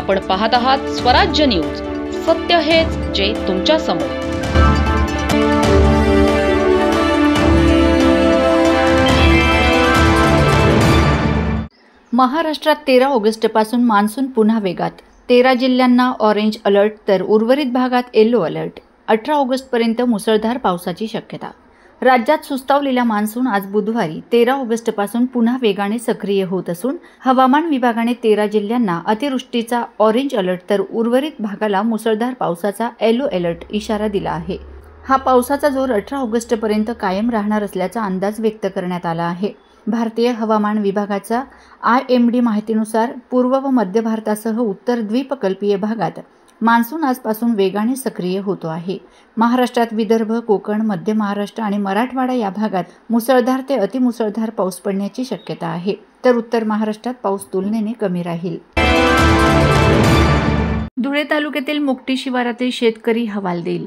आपण पाहत आहात स्वराज्य न्यूज. सत्य हेच जे तुमच्या समोर. महाराष्ट्रात 13 ऑगस्टपासून मान्सून पुन्हा वेगात. 13 जिल्ह्यांना ऑरेंज अलर्ट तर उर्वरित भागात येलो अलर्ट. 18 ऑगस्टपर्यंत मुसळधार पावसाची शक्यता. राज्यात सुस्तावलेला मान्सून आज बुधवारी 13 ऑगस्टपासून पुन्हा वेगाने सक्रिय होत असून हवामान विभागाने 13 जिल्ह्यांना अतिवृष्टीचा ऑरेंज अलर्ट तर उर्वरित भागाला मुसळधार पावसाचा येलो अलर्ट इशारा दिला आहे. हा पावसाचा जोर 18 ऑगस्टपर्यंत कायम राहणार असल्याचा अंदाज व्यक्त करण्यात आला आहे. भारतीय हवामान विभागाच्या IMD माहितीनुसार पूर्व व मध्य भारतासह उत्तर द्वीपकल्पीय भागात मान्सून आजपासून वेगाने सक्रिय होतो आहे. महाराष्ट्रात विदर्भ, कोकण, मध्य महाराष्ट्र आणि मराठवाडा या भागात मुसळधार ते अतिमुसळधार पाऊस पडण्याची शक्यता आहे, तर उत्तर महाराष्ट्रात पाऊस तुलनेने कमी राहील. धुळे तालुक्यातील मुकटी शिवारातील शेतकरी हवालदिल.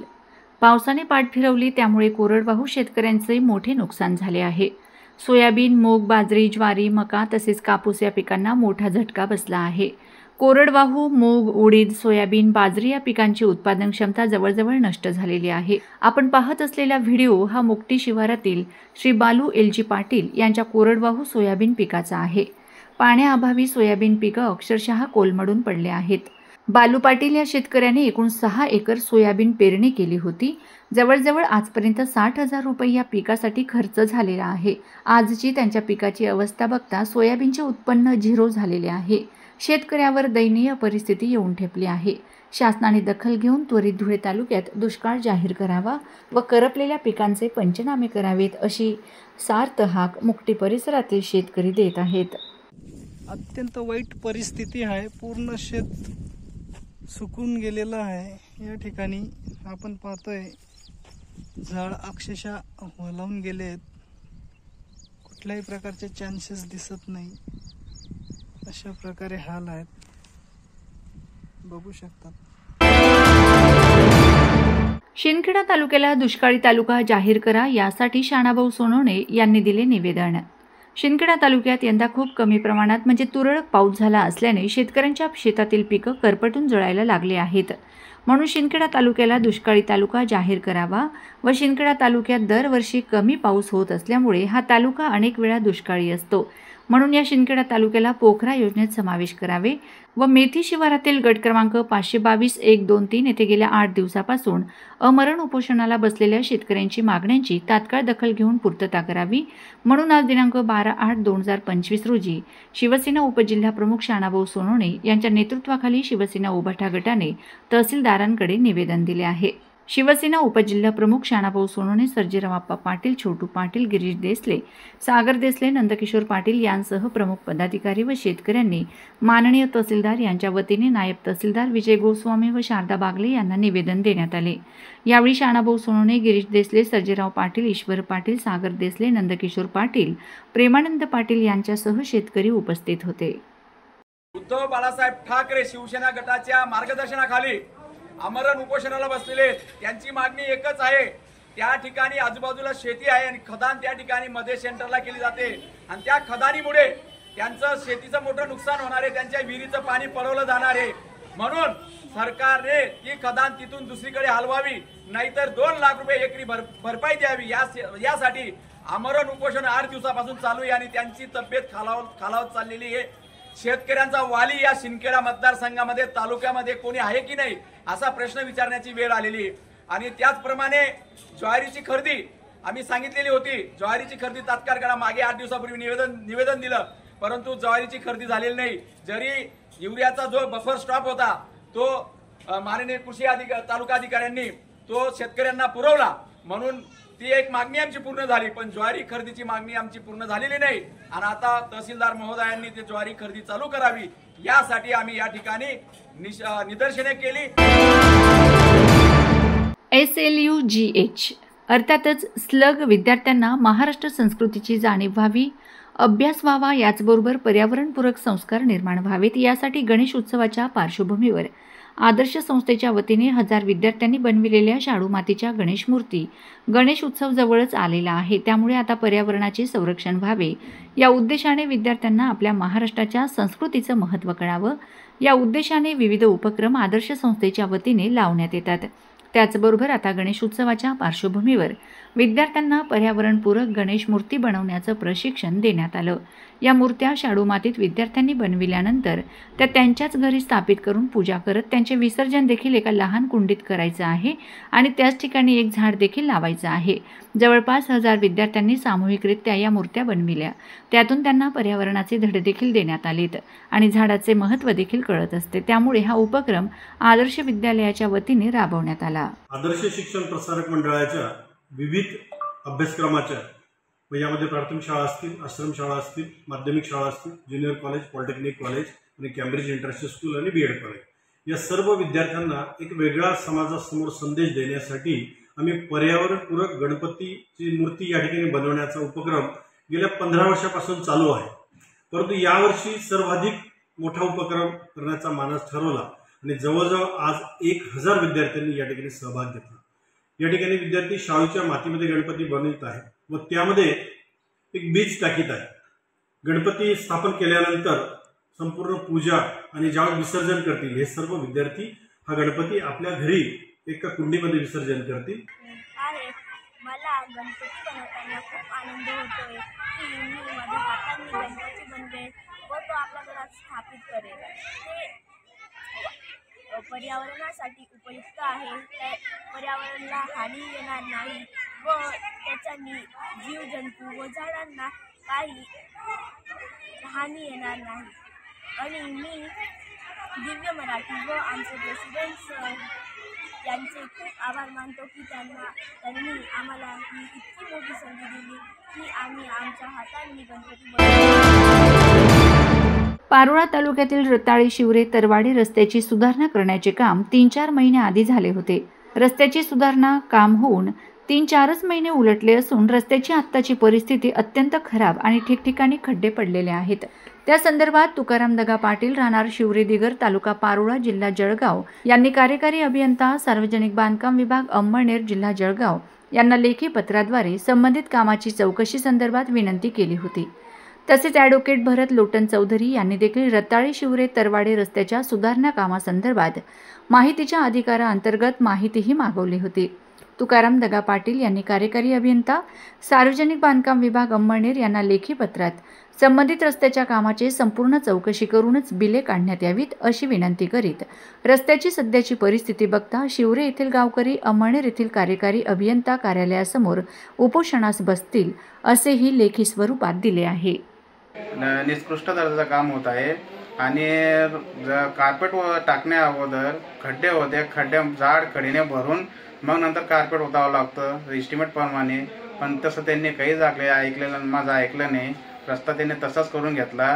पावसाने पाठ फिरवली, त्यामुळे कोरडवाहू शेतकऱ्यांचे मोठे नुकसान झाले आहे. सोयाबीन, मूग, बाजरी, ज्वारी, मका तसेच कापूस या पिकांना मोठा झटका बसला आहे. कोरडवाहू मूग, उडीद, सोयाबीन, बाजरी या पिकांची उत्पादन क्षमता जवळजवळ नष्ट झालेली आहे. आपण पाहत असलेला व्हिडिओ हा मुकटी शिवारातील श्री बालू LG पाटील यांच्या कोरडवाहू सोयाबीन पिकाचा आहे. पाण्याअभावी सोयाबीन पिकं अक्षरशः कोलमडून पडले आहेत. बालू पाटील या शेतकऱ्याने एकूण 6 एकर सोयाबीन पेरणी केली होती. जवळजवळ आजपर्यंत 60,000 रुपये या पिकासाठी खर्च झालेला आहे. आजची त्यांच्या पिकाची अवस्था बघता सोयाबीनचे उत्पन्न झिरो झालेले आहे. शेतकऱ्यावर दयनीय परिस्थिती येऊन ठेपली आहे. शासनाने दखल घेऊन त्वरित धुळे तालुक्यात दुष्काळ जाहीर करावा व करपलेल्या पिकांचे पंचनामे करावेत, अशी सार्थ हाक मुकटी परिसरातील शेतकरी देत आहेत. अत्यंत वाईट परिस्थिती आहे. पूर्ण शेत सुकून गेलेलं आहे. या ठिकाणी आपण पाहतोय झाड अक्षरशः वलावून गेलेत. कुठल्याही प्रकारचे चान्सेस दिसत नाही. अशा प्रकारे हाल आहेत, बघू शकतात. शिंदखेडा तालुक्याला दुष्काळी तालुका जाहीर करा, यासाठी शाणाभाऊ सोनवणे यांनी दिले निवेदन. शिंदखेडा तालुक्यात यंदा खूप कमी प्रमाणात म्हणजे तुरळक पाऊस झाला असल्याने शेतकऱ्यांच्या शेतातील पिकं करपटून जळायला लागले आहेत. म्हणून शिंदखेडा तालुक्याला दुष्काळी तालुका जाहीर करावा व शिंदखेडा तालुक्यात दरवर्षी कमी पाऊस होत असल्यामुळे हा तालुका अनेक वेळा दुष्काळी असतो. म्हणून या शिंदखेडा तालुक्याला पोखरा योजनेत समावेश करावे व मेथी शिवारातील गट क्रमांक 522-123 येथे गेल्या 8 दिवसापासून अमरण उपोषणाला बसलेल्या शेतकऱ्यांची मागण्यांची तात्काळ दखल घेऊन पूर्तता करावी. म्हणून आज दिनांक 12/8/2025 रोजी शिवसेना उपजिल्हाप्रमुख शाणाभाऊ सोनवणे यांच्या नेतृत्वाखाली शिवसेना उभाटा गटाने तहसीलदारांकडे निवेदन दिले आहे. शिवसेना उपजिल्हाप्रमुख शाणाभाऊ सोनवणे, सर्जेराव पाटील, छोटू पाटील, गिरीश देसले, सागर देसले, नंदकिशोर पाटील यांसह प्रमुख पदाधिकारी व शेतकऱ्यांनी माननीय तहसीलदार यांच्या वतीने नायब तहसीलदार विजय गोस्वामी व शारदा बागले यांना निवेदन देण्यात आले. यावेळी शाणाभाऊ सोनवणे, गिरीश देसले, सर्जेराव पाटील, ईश्वर पाटील, सागर देसले, नंदकिशोर पाटील, प्रेमानंद पाटील यांच्यासह शेतकरी उपस्थित होते. उद्धव बाळासाहेब ठाकरे शिवसेना गटाच्या मार्गदर्शनाखाली आमरण उपोषणाला बसलेले. त्यांची मागणी एकच आहे, त्या ठिकाणी आजूबाजूला शेती आहे आणि खदान त्या ठिकाणी मध्ये सेंटरला केली जाते आणि त्या खदानीमुळे त्यांचं शेतीचं मोठं नुकसान होणार आहे. त्यांच्या विहिरीचं पाणी पळवलं जाणार आहे. म्हणून सरकारने ती खदान तिथून दुसरीकडे हलवावी, नाहीतर 2 लाख रुपये एकरी भरपाई द्यावी. यासाठी आमरण उपोषण 8 दिवसापासून चालू आहे आणि त्यांची तब्येत खालावत चाललेली आहे. शेतकऱ्यांचा वाली या शिंदखेडा मतदारसंघामध्ये तालुक्यामध्ये कोणी आहे की नाही असा प्रश्न विचारण्याची वेळ आलेली आहे. आणि त्याचप्रमाणे ज्वारीची खरेदी आम्ही सांगितलेली होती. ज्वारीची खरेदी तात्काळ करा. मागे 8 दिवसापूर्वी निवेदन दिलं, परंतु ज्वारीची खरेदी झालेली नाही. जरी युरियाचा जो बफर स्टॉक होता तो माननीय कृषी तालुका अधिकाऱ्यांनी तो शेतकऱ्यांना पुरवला, म्हणून ती एक मागणी आमची पूर्ण झाली. पण ज्वारी खरेदीची मागणी आमची पूर्ण झालेली नाही आणि आता तहसीलदार महोदयांनी ते ज्वारी खरेदी चालू करावी यासाठी आम्ही या ठिकाणी निदर्शने केली. SLUGH अर्थातच स्लग विद्यार्थ्यांना महाराष्ट्र संस्कृतीची जाणीव व्हावी, अभ्यास व्हावा, याचबरोबर पर्यावरणपूरक संस्कार निर्माण व्हावेत, यासाठी गणेश उत्सवाच्या पार्श्वभूमीवर आदर्श संस्थेच्या वतीने 1000 विद्यार्थ्यांनी बनविलेल्या शाडू मातीच्या गणेश मूर्ती गणेश उत्सव जवळच आलेला आहे, त्यामुळे आता पर्यावरणाचे संरक्षण व्हावे या उद्देशाने विद्यार्थ्यांना आपल्या महाराष्ट्राच्या संस्कृतीचं महत्त्व कळावं या उद्देशाने विविध उपक्रम आदर्श संस्थेच्या वतीने लावण्यात येतात। त्याचबरोबर आता गणेश उत्सवाच्या पार्श्वभूमीवर विद्यार्थ्यांना पर्यावरणपूरक गणेश मूर्ती बनवण्याचं प्रशिक्षण देण्यात आलं। या मूर्त्या शाडू मातीत विद्यार्थ्यांनी बनविल्यानंतर त्या त्यांच्याच घरी स्थापित करून पूजा करत त्यांचे विसर्जन देखील एका लहान कुंडीत करायचं आहे आणि त्याच ठिकाणी एक झाड देखील लावायचं आहे। जवळपास 1000 विद्यार्थ्यांनी सामूहिकरित्या या मूर्त्या बनविल्या। त्यातून त्यांना पर्यावरणाचे धडे देखील देण्यात आलेत आणि झाडाचे महत्त्व देखील कळत असते। त्यामुळे हा उपक्रम आदर्श विद्यालयाच्या वतीने राबवण्यात आला। आदर्श शिक्षण प्रसारक मंडळाच्या विविध अभ्यासक्रमाच्या यामध्ये प्राथमिक शाळा असतील, आश्रमशाळा असतील, माध्यमिक शाळा असतील, ज्युनियर कॉलेज, पॉलिटेक्निक कॉलेज आणि कॅम्ब्रिज इंटरनॅशनल स्कूल आणि बीएड कॉलेज या सर्व विद्यार्थ्यांना एक वेगळा समाजासमोर संदेश देण्यासाठी आम्ही पर्यावरणपूरक गणपतीची मूर्ती या ठिकाणी बनवण्याचा उपक्रम गेल्या 15 वर्षापासून चालू आहे। परंतु यावर्षी सर्वाधिक मोठा उपक्रम करण्याचा मानस ठरवला आणि जवळजवळ आज 1000 विद्यार्थ्यांनी या ठिकाणी सहभाग घेतला। या ठिकाणी विद्यार्थी शाडूच्या मातीमध्ये गणपती बनवत आहेत व त्यामध्ये एक बीज टाकीत आहे। गणपती स्थापन केल्यानंतर संपूर्ण पूजा आणि ज्यावेळी विसर्जन करतील हे सर्व विद्यार्थी हा गणपती आपल्या घरी एका कुंडीमध्ये विसर्जन करतील। मला गणपती बनवताना खूप आनंद होतोय की मी माझ्या हातांनी गणपती बनवेल व तो आपल्या घरात स्थापित करेल। ते पर्यावरणासाठी उपयुक्त आहे, त्या पर्यावरणाला हानी येणार नाही व त्याच्यानी जीवजंतू व झाडांना काही हानी येणार नाही। आणि मी दिव्य मराठी व आमचे प्रेसिडेंट सर यांचे खूप आभार मानतो की त्यांनी आम्हाला ही इतकी मोठी संधी दिली की आम्ही आमच्या हातांनी गणपती बनवतो। पारोळा तालुक्यातील रताळी शिवरे तरवाडी रस्त्याची सुधारणा करण्याचे काम 3-4 महिने आधी झाले होते। रस्त्याची सुधारणा काम होऊन 3-4 महिने उलटले असून रस्त्याची आत्ताची परिस्थिती अत्यंत खराब आणि ठिकठिकाणी खड्डे पडलेले आहेत। त्या संदर्भात तुकाराम दगा पाटील राहणार शिवरे दिगर तालुका पारोळा जिल्हा जळगाव यांनी कार्यकारी अभियंता सार्वजनिक बांधकाम विभाग अंमळनेर जिल्हा जळगाव यांना लेखी पत्राद्वारे संबंधित कामाची चौकशी संदर्भात विनंती केली होती। तसेच ॲडव्होकेट भरत लोटन चौधरी यांनी देखील रताळी शिवरे तरवाडे रस्त्याच्या सुधारणा कामासंदर्भात माहितीच्या अधिकाराअंतर्गत माहितीही मागवली होती। तुकाराम दगा पाटील यांनी कार्यकारी अभियंता सार्वजनिक बांधकाम विभाग अंमळनेर यांना लेखी पत्रात संबंधित रस्त्याच्या कामाचे संपूर्ण चौकशी करूनच बिले काढण्यात यावीत अशी विनंती करीत रस्त्याची सध्याची परिस्थिती बघता शिवरे येथील गावकरी अंमळनेर येथील कार्यकारी अभियंता कार्यालयासमोर उपोषणास बसतील असेही लेखी स्वरूपात दिले आहे। निकृष्ट दर्जाचं काम होत आहे आणि कार्पेट टाकण्या अगोदर खड्डे होते, खड्डे जाड खडीने भरून मग नंतर कार्पेट उतारावं लागतं एस्टिमेट प्रमाणे, पण तसं त्यांनी काही ऐकलेलं माझं ऐकलं नाही। रस्ता त्यांनी तसाच करून घेतला।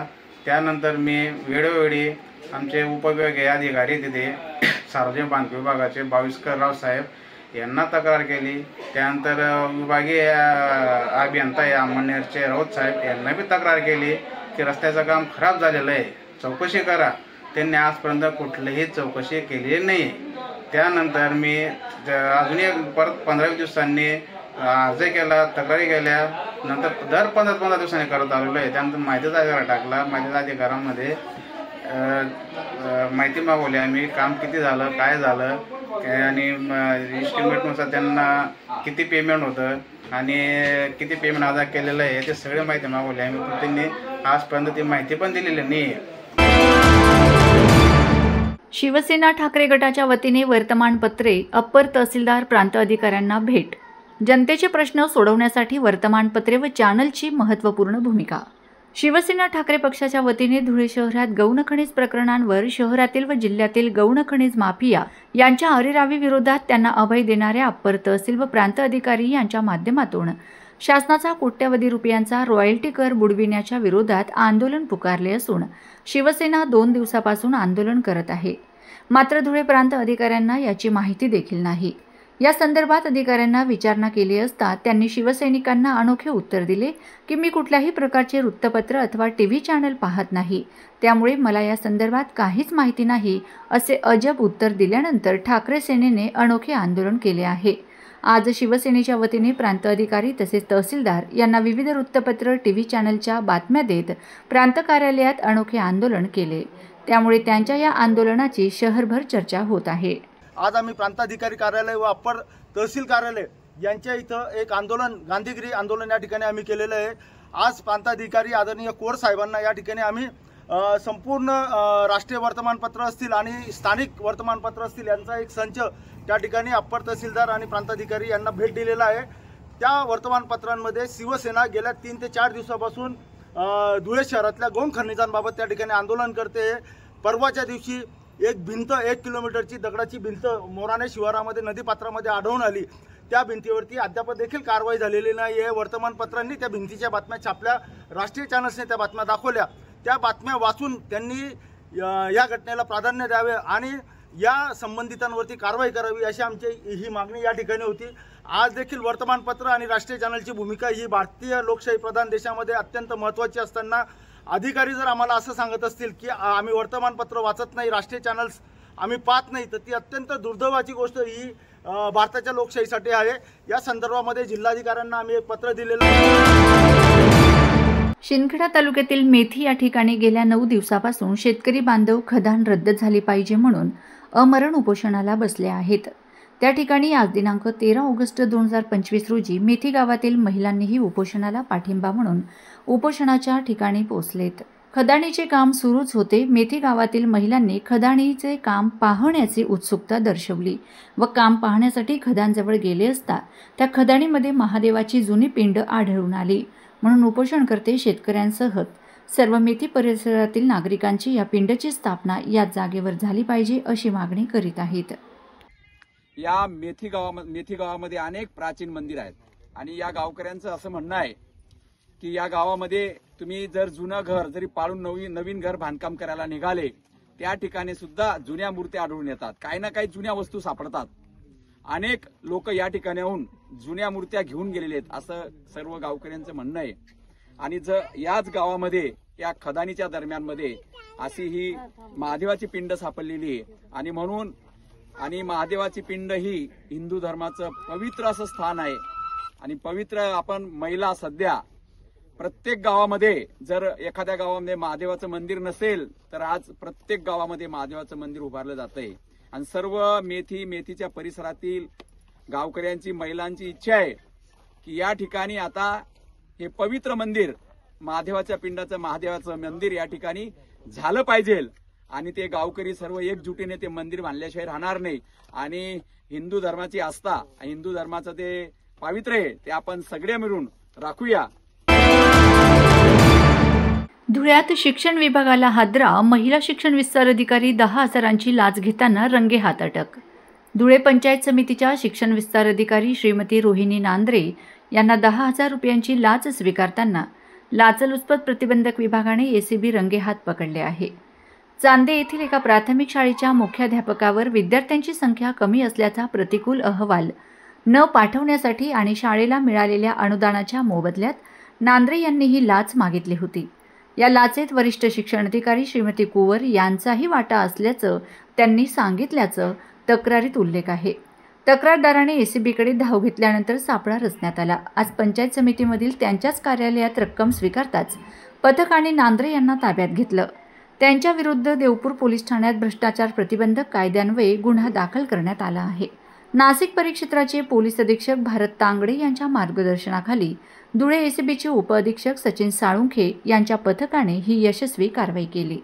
त्यानंतर मी वेळोवेळी आमचे उपविभागीय अधिकारी तिथे सार्वजनिक बांधकाम विभागाचे बाविस्कर राव साहेब यांना तक्रार केली। त्यानंतर विभागीय अभियंता या अंमळनेरचे राऊत साहेब यांना बी तक्रार केली की रस्त्याचं काम खराब झालेलं आहे, चौकशी करा। त्यांनी आजपर्यंत कुठलीही चौकशी केली नाही। त्यानंतर मी अजून एक परत 15 दिवसांनी अर्ज केला, तक्रारी केल्या, नंतर दर 15 दिवसांनी करत आलेलो आहे। त्यानंतर माहितीचा अधिकार टाकला। माहितीच्या अधिकारामध्ये माहिती मागवली आम्ही, काम किती झालं, काय झालं आणि एस्टिमेटनुसार त्यांना किती पेमेंट होतं आणि किती पेमेंट अदा केलेलं आहे ते सगळे माहिती मागवली आम्ही, पण त्यांनी आजपर्यंत ती माहिती पण दिलेली नाही। शिवसेना ठाकरे गटाच्या वतीने वर्तमानपत्रे अप्पर तहसीलदार प्रांत अधिकाऱ्यांना भेट। जनतेचे प्रश्न सोडवण्यासाठी वर्तमानपत्रे व चॅनलची महत्त्वपूर्ण भूमिका। शिवसेना ठाकरे पक्षाच्या वतीने धुळे शहरात गौण खनिज प्रकरणांवर शहरातील व जिल्ह्यातील गौण खनिज माफिया यांच्या अरेरावी विरोधात त्यांना अभय देणाऱ्या अप्पर तहसील व प्रांत अधिकारी यांच्या माध्यमातून शासनाचा कोट्यवधी रुपयांचा रॉयल्टी कर बुडविण्याच्या विरोधात आंदोलन पुकारले असून शिवसेना 2 दिवसापासून आंदोलन करत आहे। मात्र धुळे प्रांत अधिकाऱ्यांना याची माहिती देखील नाही। या संदर्भात अधिकाऱ्यांना विचारणा केली असता त्यांनी शिवसैनिकांना अनोखे उत्तर दिले की मी कुठल्याही प्रकारचे वृत्तपत्र अथवा टीव्ही चॅनल पाहत नाही, त्यामुळे मला या संदर्भात काहीच माहिती नाही असे अजब उत्तर दिल्यानंतर ठाकरे सेनेने अनोखे आंदोलन केले आहे। आज शिवसेनेच्या वतीने प्रांत अधिकारी तसेच तहसीलदार यांना विविध वृत्तपत्र टीव्ही चॅनलच्या बातम्या देत प्रांत कार्यालयात अनोखे आंदोलन केले, त्यामुळे त्यांच्या या आंदोलनाची शहरभर चर्चा होत आहे। आज आम्ही प्रांताधिकारी कार्यालय व अप्पर तहसील कार्यालय यांच्या इथं एक आंदोलन, गांधीगिरी आंदोलन या ठिकाणी आम्ही केलेलं आहे। आज प्रांताधिकारी आदरणीय कोर साहेबांना या ठिकाणी आम्ही संपूर्ण राष्ट्रीय वर्तमानपत्र असतील आणि स्थानिक वर्तमानपत्र असतील यांचा एक संच त्या ठिकाणी अप्पर तहसीलदार आणि प्रांताधिकारी यांना भेट दिलेला आहे। त्या वर्तमानपत्रांमध्ये शिवसेना गेल्या 3 ते 4 दिवसापासून धुळे शहरातल्या गौण खनिजांबाबत त्या ठिकाणी आंदोलन करते। परवाच्या दिवशी एक भिंत 1 किलोमीटरची दगडाची भिंत मोराणे शिवारामध्ये नदीपात्रामध्ये आढळून आली। त्या भिंतीवरती अद्याप देखील कारवाई झालेली नाही आहे। वर्तमानपत्रांनी त्या भिंतीच्या बातम्या छापल्या, राष्ट्रीय चॅनल्सने त्या बातम्या दाखवल्या। त्या बातम्या वाचून त्यांनी या घटनेला प्राधान्य द्यावे आणि या संबंधितांवरती कारवाई करावी अशी आमची ही मागणी या ठिकाणी होती। आज देखील वर्तमानपत्र आणि राष्ट्रीय चॅनलची भूमिका ही भारतीय लोकशाही प्रधान देशामध्ये अत्यंत महत्त्वाची असताना अधिकारी जर आम्हाला असं सांगत असतील की आम्ही वर्तमानपत्र वाचत नाही, राष्ट्रीय चॅनल्स आम्ही पाहत नाही, तर ती अत्यंत दुर्दैवाची गोष्ट ही भारताच्या लोकशाहीसाठी आहे। या संदर्भामध्ये जिल्हाधिकाऱ्यांना आम्ही एक पत्र दिलेलं आहे। शिंदखेडा तालुक्यातील मेथी या ठिकाणी गेल्या 9 दिवसापासून शेतकरी बांधव खदान रद्द झाली पाहिजे म्हणून अमरण उपोषणाला बसले आहेत। त्या ठिकाणी आज दिनांक 13 ऑगस्ट 2025 रोजी मेथी गावातील महिलांनीही उपोषणाला पाठिंबा म्हणून उपोषणाच्या ठिकाणी पोहोचलेत। खदाणीचे काम सुरूच होते। मेथी गावातील महिलांनी खदाणीचे काम पाहण्याची उत्सुकता दर्शवली व काम पाहण्यासाठी खदानजवळ गेले असता त्या खदाणीमध्ये महादेवाची जुनी पिंड आढळून आली, म्हणून उपोषणकर्ते शेतकऱ्यांसह सर्व मेथी परिसरातील नागरिकांची या पिंडची स्थापना या जागेवर झाली पाहिजे अशी मागणी करीत आहेत। या मेथी गावामध्ये अनेक प्राचीन मंदिर आहेत आणि या गावकऱ्यांचं असं म्हणणं आहे की या गावामध्ये तुम्ही जर जुनं घर जरी पाळून नवीन घर बांधकाम करायला निघाले, त्या ठिकाणी सुद्धा जुन्या मूर्त्या आढळून येतात, काही ना काही जुन्या वस्तू सापडतात। अनेक लोक या ठिकाणाहून जुन्या मूर्त्या घेऊन गेलेले आहेत असं सर्व गावकऱ्यांचं म्हणणं आहे। आणि याच गावामध्ये या खदानीच्या दरम्यानमध्ये अशी ही महादेवाची पिंड सापडलेली आहे आणि म्हणून महादेवाची पिंड ही हिंदू धर्माचं पवित्र असं स्थान आहे आणि पवित्र आपण महिला सध्या प्रत्येक गावामध्ये जर एखाद्या गावामध्ये महादेवाचं मंदिर नसेल तर आज प्रत्येक गावामध्ये महादेवाचं मंदिर उभारलं जातंय आणि सर्व मेथीच्या परिसरातील गावकऱ्यांची महिलांची इच्छा आहे की या ठिकाणी आता हे पवित्र मंदिर महादेवाच्या पिंडाचं महादेवाचं मंदिर या ठिकाणी झालं पाहिजे आणि ते गावकरी सर्व एकजुटीने ते मंदिर बांधल्याशिवाय राहणार नाही आणि हिंदू धर्माची आस्था, हिंदू धर्माचं ते पावित्र्य आहे ते आपण सगळे मिळून राखूया। धुळ्यात शिक्षण विभागाला हादरा, महिला शिक्षण विस्तार अधिकारी 10,000ची लाच घेताना रंगेहात अटक। धुळे पंचायत समितीच्या शिक्षण विस्तार अधिकारी श्रीमती रोहिणी नांद्रे यांना 10,000 रुपयांची लाच स्वीकारताना लाचलुचपत प्रतिबंधक विभागाने एसीबी रंगेहात पकडले आहे। चांदे येथील एका प्राथमिक शाळेच्या मुख्याध्यापकावर विद्यार्थ्यांची संख्या कमी असल्याचा प्रतिकूल अहवाल न पाठवण्यासाठी आणि शाळेला मिळालेल्या अनुदानाच्या मोबदल्यात नांद्रे यांनी ही लाच मागितली होती। या लाचेत वरिष्ठ शिक्षण अधिकारी श्रीमती कुवर यांचाही वाटा असल्याचं त्यांनी सांगितल्याचं तक्रारीत उल्लेख आहे। तक्रारदाराने एसीबीकडे धाव घेतल्यानंतर सापळा रचण्यात आला। आज पंचायत समितीमधील त्यांच्याच कार्यालयात रक्कम स्वीकारताच पथकाने नांद्रे यांना ताब्यात घेतलं। त्यांच्या विरुद्ध देवपूर पोलीस ठाण्यात भ्रष्टाचार प्रतिबंधक कायद्यान्वये गुन्हा दाखल करण्यात आला आहे। नाशिक परिक्षेत्राचे पोलीस अधीक्षक भारत तांगडे यांच्या मार्गदर्शनाखाली धुळे एसीबीचे उपअधीक्षक सचिन साळुंखे यांच्या पथकाने ही यशस्वी कारवाई केली।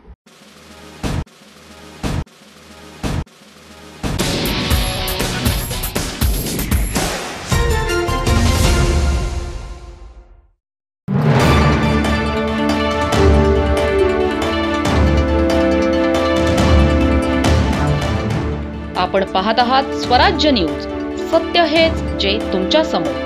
आपण पाहत आहात स्वराज्य न्यूज, सत्य हेच जे तुमच्या समोर।